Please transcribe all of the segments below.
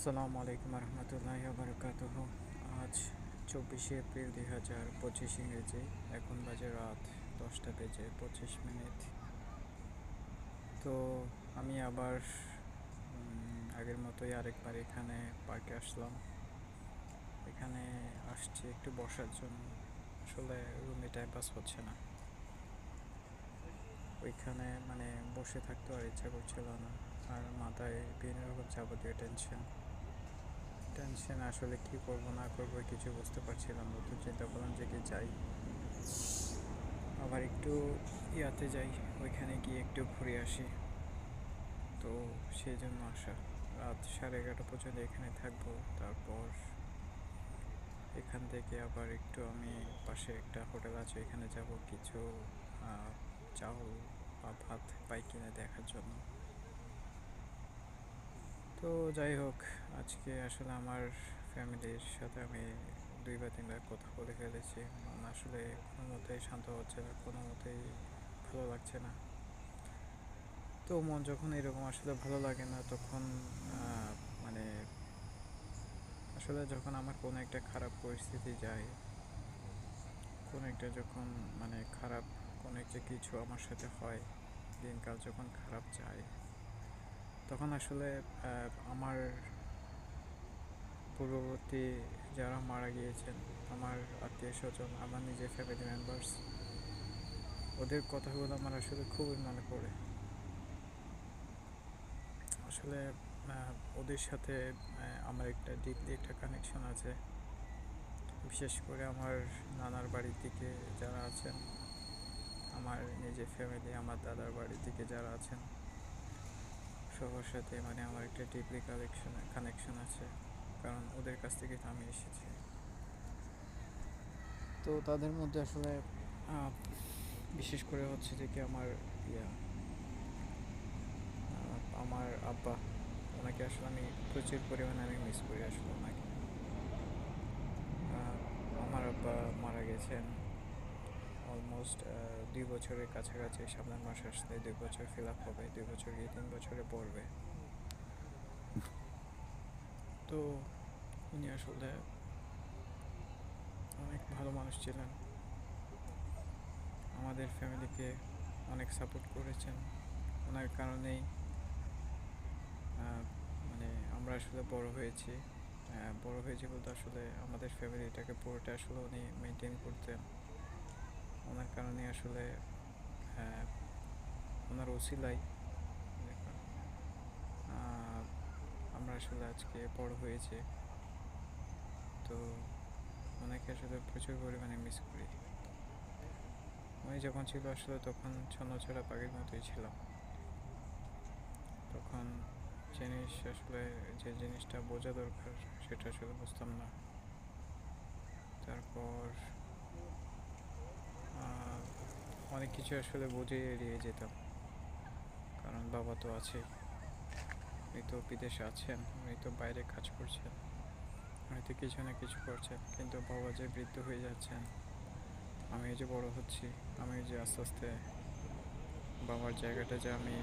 আসসালামু আলাইকুম রহমতুল্লাহি ওয়া বারাকাতুহু। আজ 24শে এপ্রিল 2025 ইংরেজি। এখন বাজে রাত 10টা বেজে 25 মিনিট। তো আমি আবার আগের মতোই আরেকবার এখানে পার্কে আসলাম। এখানে আসছি একটু বসার জন্য। আসলে রুমে টাইম পাস হচ্ছে না। ওইখানে বসে থাকতে আর ইচ্ছা করছিল না। আর মাথায় বিভিন্ন রকম যাবতীয় টেনশন আসলে কি করব না করব কিছু বুঝতে পারছিলাম না। তো চিন্তা করলাম যে কি যাই, আবার একটু ইয়াতে যাই, ওইখানে গিয়ে একটু ঘুরে আসি। তো সেই জন্য আসা। রাত 11:30 পর্যন্ত এখানে থাকবো। তারপর এখান থেকে আবার একটু আমি পাশে একটা হোটেল আছে, এখানে যাব কিছু চাউল বা ভাত পাই কিনে দেখার জন্য। তো যাই হোক, আজকে আসলে আমার ফ্যামিলির সাথে আমি 2 বা 3 বার কথা বলে ফেলেছি। মন আসলে কোনো মতেই শান্ত হচ্ছে না, কোনো মতেই ভালো লাগছে না। তো মন যখন এরকম আসলে ভালো লাগে না, তখন আহ, মানে আসলে যখন আমার কোনো একটা খারাপ পরিস্থিতি যায়, কোনো একটা যখন খারাপ কোনো একটা কিছু আমার সাথে হয়, দিনকাল যখন খারাপ যায়, তখন আসলে আমার পূর্ববর্তী যারা মারা গিয়েছেন, আমার আত্মীয় স্বজন, আমার নিজের ফ্যামিলি মেম্বার্স, ওদের কথাগুলো আমার আসলে খুবই মনে পড়ে। আসলে ওদের সাথে আমার একটা ডিপলি একটা কানেকশন আছে। বিশেষ করে আমার নানার বাড়ির দিকে যারা আছেন, আমার নিজের ফ্যামিলি, আমার দাদার বাড়ির দিকে যারা আছেন, সবার সাথে আমার একটা ডিপলি কানেকশন আছে। কারণ ওদের কাছ থেকে তো আমি এসেছি। তো তাদের মধ্যে আসলে আহ, বিশেষ করে হচ্ছে যে কি আমার ইয়া আমার আব্বা, ওনাকে আসলে আমি প্রচুর পরিমাণে আমি মিস করি আসলে ওনাকে। আহ, আমার আব্বা মারা গেছেন অলমোস্ট 2 বছরের কাছাকাছি। সামনের মাস আসলে 2 বছর ফিল আপ হবে, 2 বছর গিয়ে 3 বছরে পড়বে। তো উনি আসলে অনেক ভালো মানুষ ছিলেন, আমাদের ফ্যামিলিকে অনেক সাপোর্ট করেছেন। ওনার কারণেই আহ, আমরা আসলে বড় হয়েছি। বড় হয়েছি বলতে আসলে আমাদের ফ্যামিলিটাকে পুরোটা আসলে উনি মেনটেন করতেন। ওনার কারণে আসলে আহ, ওনার ওসিলাই আহ, আমরা আসলে আজকে বড় হয়েছি। তো ওনাকে আসলে প্রচুর পরিমাণে মিস করি। উনি যখন ছিল আসলে তখন ছন্নছাড়া পাখির মতোই ছিলাম। তখন আসলে যে জিনিসটা বোঝা দরকার সেটা আসলে বুঝতাম না। তারপর আহ, অনেক কিছু আসলে বুঝে এড়িয়ে যেতাম। কারণ বাবা তো আছে, উনি তো বিদেশে আছেন, উনি তো বাইরে কাজ করছেন, উনি তো কিছু না কিছু করছেন। কিন্তু বাবা যে বৃদ্ধ হয়ে যাচ্ছেন, আমি যে বড় হচ্ছি, আমি যে আস্তে আস্তে বাবার জায়গাটা যে আমি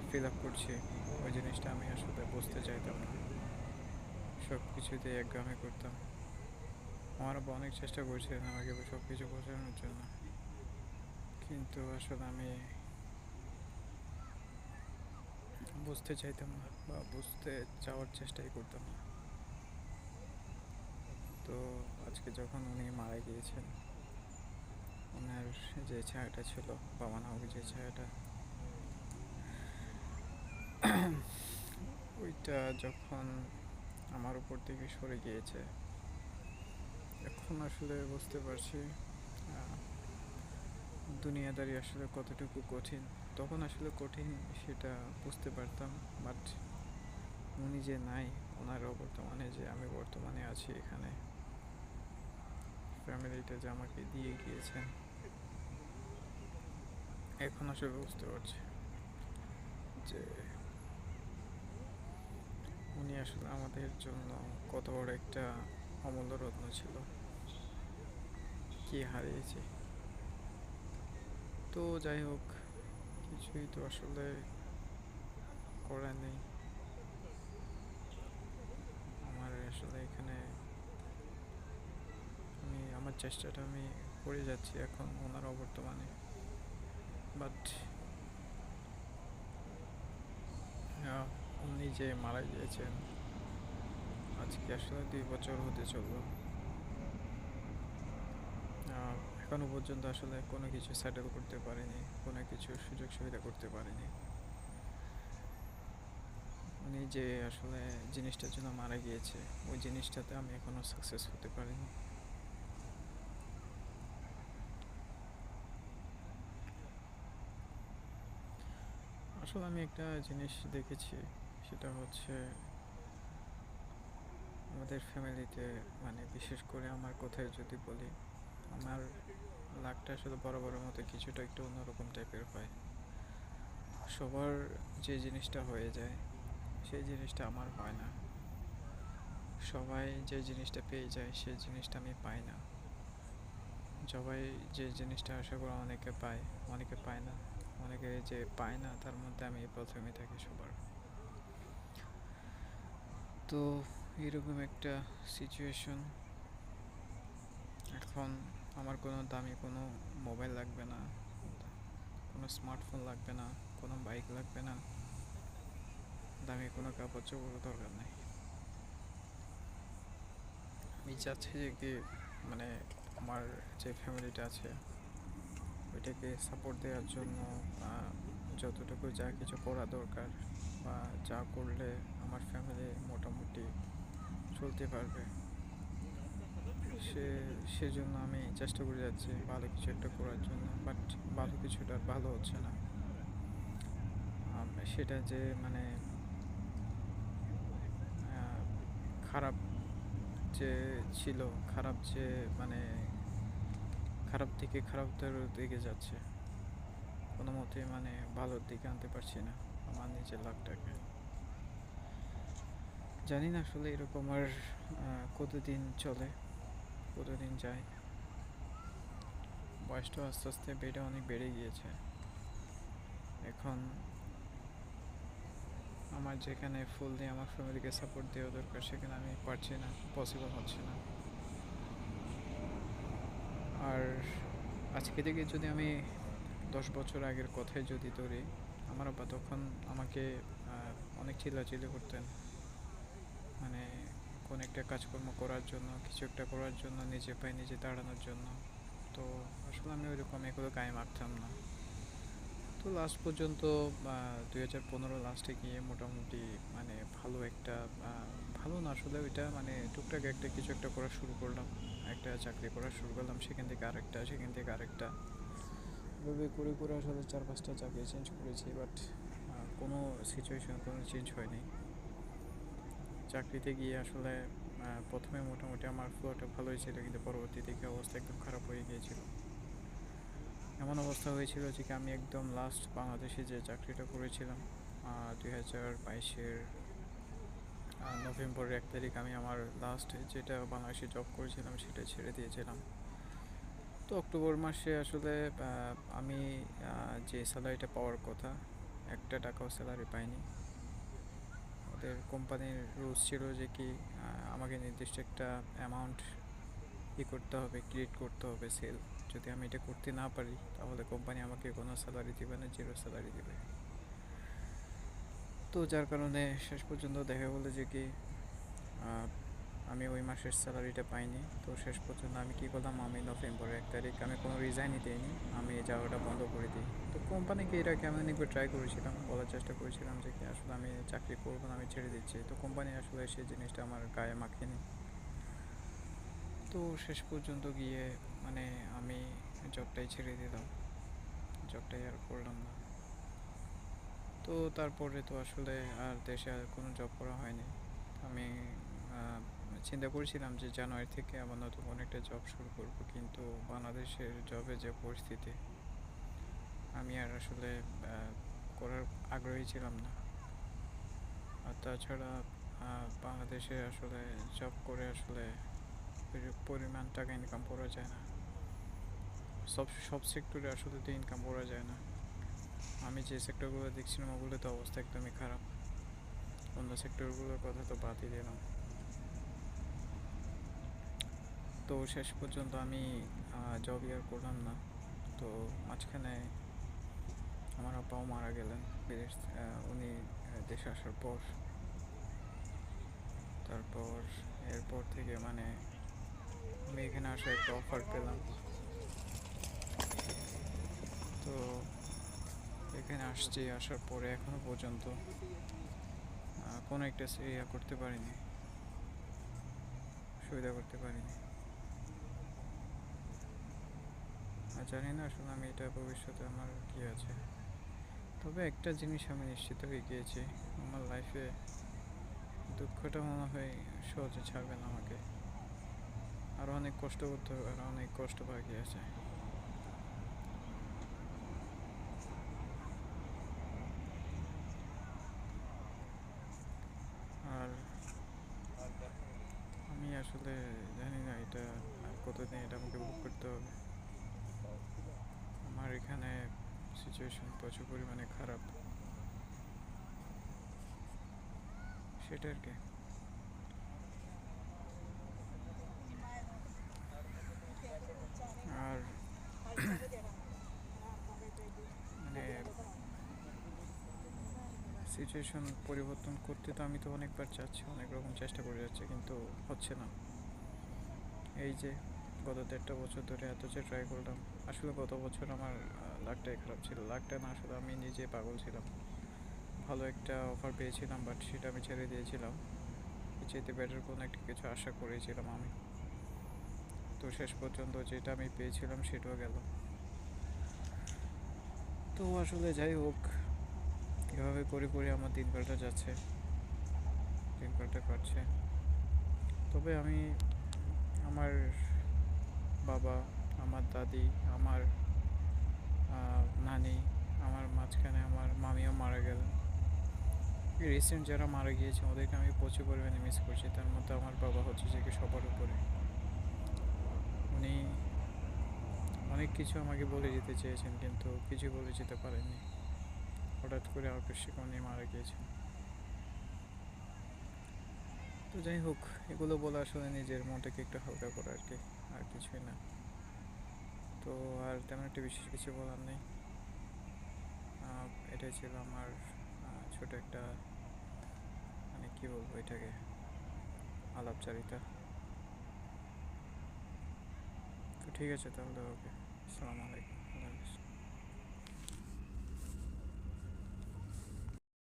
ফিল আপ করছি, ওই জিনিসটা আমি আসলে বুঝতে চাইতাম না। সব কিছুতেই একগামি করতাম। আমার আব্বা অনেক চেষ্টা করছিলেন আমাকে সব কিছু বোঝানোর জন্য, কিন্তু আসলে আমি বুঝতে চাইতাম না বা বুঝতে চাওয়ার চেষ্টাই করতাম না। তো আজকে যখন উনি মারা গিয়েছেন, ওনার যে ছায়াটা ছিল, বাবা নামক যে ছায়াটা, ওইটা যখন আমার উপর থেকে সরে গিয়েছে, এখন আসলে বুঝতে পারছি দুনিয়াদারি আসলে কতটুকু কঠিন। তখন আসলে কঠিন সেটা বুঝতে পারতাম, বাট উনি যে নাই, ওনারও বর্তমানে যে আমি বর্তমানে আছি এখানে, ফ্যামিলিটা যে আমাকে দিয়ে গিয়েছেন, এখন আসলে বুঝতে পারছি যে উনি আসলে আমাদের জন্য কত বড় একটা অমূল্য রত্ন ছিল, কি হারিয়েছি। তো যাই হোক, কিছুই তো আসলে করার নেই। আসলে এখানে আমি আমার চেষ্টাটা আমি করে যাচ্ছি এখন ওনার অবর্তমানে, বাট উনি যে মারা গিয়েছেন আজকে আসলে 2 বছর হতে চললো। এখনো পর্যন্ত আসলে কোনো কিছু সেটেল করতে পারিনি, কোনো কিছু সুযোগ সুবিধা করতে পারিনি। উনি যে আসলে জিনিসটার জন্য মারা গিয়েছে ওই জিনিসটাতে আমি এখনো সাকসেস হতে পারিনি। আসলে আমি একটা জিনিস দেখেছি, সেটা হচ্ছে আমাদের ফ্যামিলিতে, মানে বিশেষ করে আমার কথায় যদি বলি, আমার লাকটা আসলে বরাবরের মতো কিছুটা একটু অন্যরকম টাইপের হয়। সবার যে জিনিসটা হয়ে যায় সেই জিনিসটা আমার হয় না, সবাই যে জিনিসটা পেয়ে যায় সেই জিনিসটা আমি পাই না, সবাই যে জিনিসটা আশা করে অনেকে পায় অনেকে পায় না, অনেকে যে পায় না তার মধ্যে আমি প্রথমে থাকি সবার। তো এরকম একটা সিচুয়েশন। এখন আমার কোনো দামি কোনো মোবাইল লাগবে না, কোনো স্মার্টফোন লাগবে না, কোনো বাইক লাগবে না, দামি কোনো কাপড় চোপড় দরকার নেই। আমি চাচ্ছি যে কি, মানে আমার যে ফ্যামিলিটা আছে ওইটাকে সাপোর্ট দেওয়ার জন্য যতটুকু যা কিছু করা দরকার বা যা করলে আমার ফ্যামিলি মোটামুটি চলতে পারবে, সেজন্য আমি চেষ্টা করে যাচ্ছি ভালো কিছু একটা করার জন্য। বাট ভালো কিছুটা ভালো হচ্ছে না। সেটা যে মানে খারাপ যে ছিল, খারাপ যে মানে খারাপ থেকে খারাপটার দিকে যাচ্ছে, কোনো মতে মানে ভালোর দিকে আনতে পারছি না আমার নিজের লাভটাকে। জানি না আসলে এরকম আর কতদিন চলে, কতদিন যায়। বয়সটা আস্তে আস্তে অনেক বেড়ে গিয়েছে। এখন আমার যেখানে ফুললি আমার ফ্যামিলিকে সাপোর্ট দেওয়া দরকার সেখানে আমি পারছি না, পসিবল হচ্ছে না। আর আজকে থেকে যদি আমি 10 বছর আগের কথাই যদি ধরি, আমার আব্বা তখন আমাকে অনেক চিল্লাচিল্লি করতেন, মানে কোন একটা কাজকর্ম করার জন্য, কিছু একটা করার জন্য, নিজে পায়ে নিজে দাঁড়ানোর জন্য। তো আসলে আমি ওইরকম এগুলো গায়ে মাখতাম না। তো লাস্ট পর্যন্ত 2015 লাস্টে গিয়ে মোটামুটি মানে ভালো একটা ভালো না আসলে ওইটা, মানে টুকটাক একটা কিছু একটা করা শুরু করলাম, একটা চাকরি করা শুরু করলাম, সেখান থেকে আরেকটা, সেখান থেকে আরেকটা, এভাবে করে করে আসলে 4-5টা চাকরি চেঞ্জ করেছি। বাট কোনো সিচুয়েশন কোনো চেঞ্জ হয়নি। চাকরিতে গিয়ে আসলে প্রথমে মোটামুটি আমার ফ্লোটা ভালোই ছিল, কিন্তু পরবর্তী দিকে অবস্থা একদম খারাপ হয়ে গিয়েছিল। এমন অবস্থা হয়েছিল যে আমি একদম লাস্ট বাংলাদেশে যে চাকরিটা করেছিলাম 2022-এর নভেম্বরের 1 তারিখ আমি আমার লাস্ট যেটা বাংলাদেশে জব করেছিলাম সেটা ছেড়ে দিয়েছিলাম। তো অক্টোবর মাসে আসলে আমি যে স্যালারিটা পাওয়ার কথা, 1 টাকাও স্যালারি পাইনি। ওদের কোম্পানির রুলস ছিল যে কি আমাকে নির্দিষ্ট একটা অ্যামাউন্ট করতে হবে, ক্রিয়েট করতে হবে সেল। যদি আমি এটা করতে না পারি তাহলে কোম্পানি আমাকে কোনো স্যালারি দেবে না, জিরো স্যালারি দেবে। তো যার কারণে শেষ পর্যন্ত দেখা গেলো যে কি আমি ওই মাসের স্যালারিটা পাইনি। তো শেষ পর্যন্ত আমি কী করলাম, আমি নভেম্বরের 1 তারিখ আমি কোনো রিজাইনই দিইনি, আমি যাওয়াটা বন্ধ করে দিই। তো কোম্পানিকে এর আগে আমি অনেকবার ট্রাই করেছিলাম, বলার চেষ্টা করেছিলাম যে কি আসলে আমি চাকরি করবো না, আমি ছেড়ে দিচ্ছি। তো কোম্পানি আসলে সেই জিনিসটা আমার গায়ে মাখেনি। তো শেষ পর্যন্ত গিয়ে মানে আমি জবটাই ছেড়ে দিলাম, জবটাই আর করলাম না। তো তারপরে তো আসলে আর দেশে আর কোনো জব করা হয়নি। আমি চিন্তা করেছিলাম যে জানুয়ারি থেকে আবার নতুন কোনো একটা জব শুরু করব, কিন্তু বাংলাদেশের জবে যে পরিস্থিতি, আমি আর আসলে করার আগ্রহী ছিলাম না। আর তাছাড়া বাংলাদেশে আসলে জব করে আসলে পরিমাণ টাকা ইনকাম করা যায় না, সব সব সেক্টরে আসলে তো ইনকাম করা যায় না। আমি যে সেক্টরগুলো দেখছিলাম ওগুলোতে অবস্থা একদমই খারাপ, অন্য সেক্টরগুলোর কথা তো বাদই দিলাম। তো শেষ পর্যন্ত আমি জব ইয়ার করলাম না। তো মাঝখানে আমার আব্বাও মারা গেলেন বিদেশ উনি দেশে আসার পর। তারপর এরপর থেকে মানে আমি এখানে আসার একটা অফার পেলাম। তো এখানে আসছি, আসার পরে এখনো পর্যন্ত কোনো একটা করতে পারিনি, সুবিধা করতে পারিনি। আর জানি না আসলে আমি এটা ভবিষ্যতে আমার কি আছে। তবে একটা জিনিস আমি নিশ্চিত হয়ে গিয়েছি, আমার লাইফে দুঃখটা মনে হয় সহজে ছাড়বে না আমাকে। আরও অনেক কষ্ট করতে হবে, আরও অনেক কষ্ট বাকি আছে। আর আমি আসলে জানি না এটা আর কতদিন এটা আমাকে ভোগ করতে হবে। আমার এখানে সিচুয়েশন প্রচুর পরিমাণে খারাপ, সেটা আর কি। আর মানে সিচুয়েশন পরিবর্তন করতে তো আমি তো অনেকবার চাচ্ছি, অনেক রকম চেষ্টা করে যাচ্ছি, কিন্তু হচ্ছে না। এই যে গত 1.5 বছর ধরে এত যে ট্রাই করলাম, আসলে গত বছর আমার লাকটাই খারাপ ছিল। লাকটা না, আসলে আমি নিজে পাগল ছিলাম। ভালো একটা অফার পেয়েছিলাম, বাট সেটা আমি ছেড়ে দিয়েছিলাম। যেতে বেটার কোনো একটা কিছু আশা করেছিলাম আমি। তো শেষ পর্যন্ত যেটা আমি পেয়েছিলাম সেটাও গেল। তো আসলে যাই হোক, এভাবে করে করে আমার দিনকালটা যাচ্ছে, দিনকালটা কাটছে। তবে আমি আমার বাবা, আমার দাদি, আমার নানি, আমার মাঝখানে আমার মামিও মারা গেলেন। রিসেন্ট যারা মারা গিয়েছে ওদেরকে আমি প্রচুর পরিমাণে মিস করছি। তার মধ্যে আমার বাবা হচ্ছে যে কি সবার উপরে। উনি অনেক কিছু আমাকে বলে যেতে চেয়েছেন, কিন্তু কিছু বলে যেতে পারেননি। হঠাৎ করে আকস্মিক উনি মারা গিয়েছেন। তো যাই হোক, এগুলো বলে আসলে নিজের মনটাকে একটু হালকা করা আর কি, আর কিছুই না। তো আর তেমন একটা বিশেষ কিছু বলার নেই। এটাই ছিল আমার ছোট একটা, মানে কী বলবো এটাকে, আলাপচারিতা। তো ঠিক আছে তাহলে, ওকে, আসসালামু আলাইকুম।